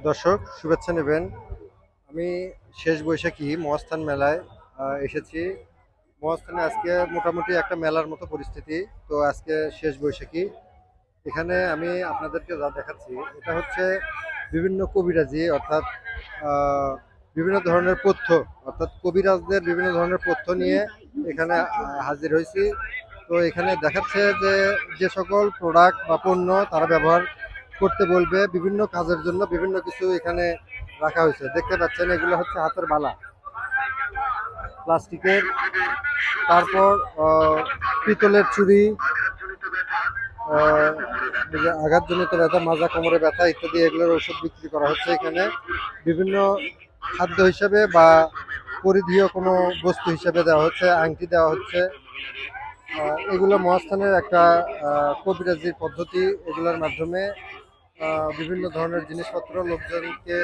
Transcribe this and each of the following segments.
দর্শক শুভেচ্ছা নেবেন। আমি শেষ বৈশাখী মহাস্থান মেলায় এসেছি। মহাস্থানে আজকে মোটামুটি একটা মেলার মতো পরিস্থিতি। তো আজকে শেষ বৈশাখী, এখানে আমি আপনাদেরকে যা দেখাচ্ছি এটা হচ্ছে বিভিন্ন কবিরাজি, অর্থাৎ আহ, বিভিন্ন ধরনের পথ্য, অর্থাৎ কবিরাজদের বিভিন্ন ধরনের পথ্য নিয়ে এখানে হাজির হয়েছি। তো এখানে দেখাচ্ছে যে যে সকল প্রোডাক্ট বা পণ্য তারা ব্যবহার করতে বলবে বিভিন্ন কাজের জন্য বিভিন্ন কিছু এখানে রাখা হয়েছে। দেখতে পাচ্ছেন এগুলো হচ্ছে হাতের বালা, প্লাস্টিকের, তারপর পিতলের চুড়ি, আহ, এই যে আঘাতজনিত ব্যথা, মাজা কোমরে ব্যথা ইত্যাদি এগুলোর ওষুধ বিক্রি করা হচ্ছে এখানে। বিভিন্ন খাদ্য হিসেবে বা পরিধেয় কোনো বস্তু হিসেবে দেওয়া হচ্ছে, আংটি দেওয়া হচ্ছে। এগুলো মহাস্থানের একটা কবিরাজির পদ্ধতি। এগুলোর মাধ্যমে বিভিন্ন ধরনের জিনিসপত্র লোকজনকে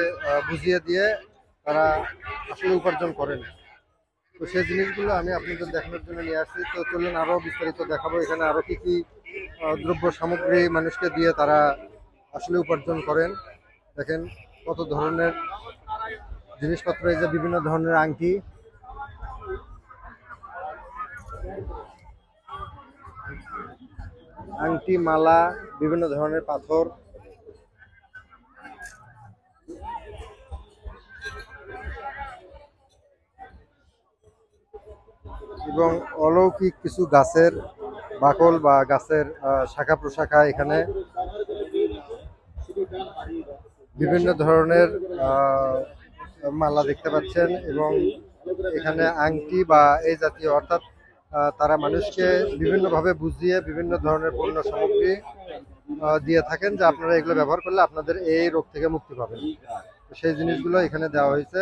বুঝিয়ে দিয়ে তারা আসলে উপার্জন করেন। তো সেই জিনিসগুলো আমি আপনাদের দেখানোর জন্য নিয়ে আসছি। তো চলুন আরও বিস্তারিত দেখাবো এখানে আরও কি কি দ্রব্য সামগ্রী মানুষকে দিয়ে তারা আসলে উপার্জন করেন। দেখেন কত ধরনের জিনিসপত্র, এই যে বিভিন্ন ধরনের আংটি, মালা, বিভিন্ন ধরনের পাথর এবং অলৌকিক কিছু গাছের বাকল বা গাছের শাখা প্রশাখা। এখানে বিভিন্ন ধরনের মালা দেখতে পাচ্ছেন এবং এখানে আংটি বা এই জাতীয়, অর্থাৎ তারা মানুষকে বিভিন্নভাবে বুঝিয়ে বিভিন্ন ধরনের পণ্য সামগ্রী দিয়ে থাকেন যে আপনারা এগুলো ব্যবহার করলে আপনাদের এই রোগ থেকে মুক্তি পাবেন। তো সেই জিনিসগুলো এখানে দেওয়া হয়েছে।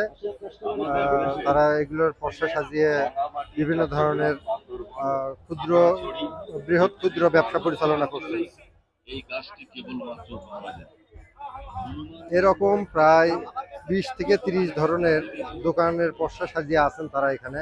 তারা এগুলোর পর্সা সাজিয়ে বিভিন্ন ধরনের ক্ষুদ্র, বৃহৎ ক্ষুদ্র ব্যবসা পরিচালনা করছে। এরকম প্রায় 20 থেকে 30 ধরনের দোকানের পসরা সাজিয়ে আছেন তারা এখানে।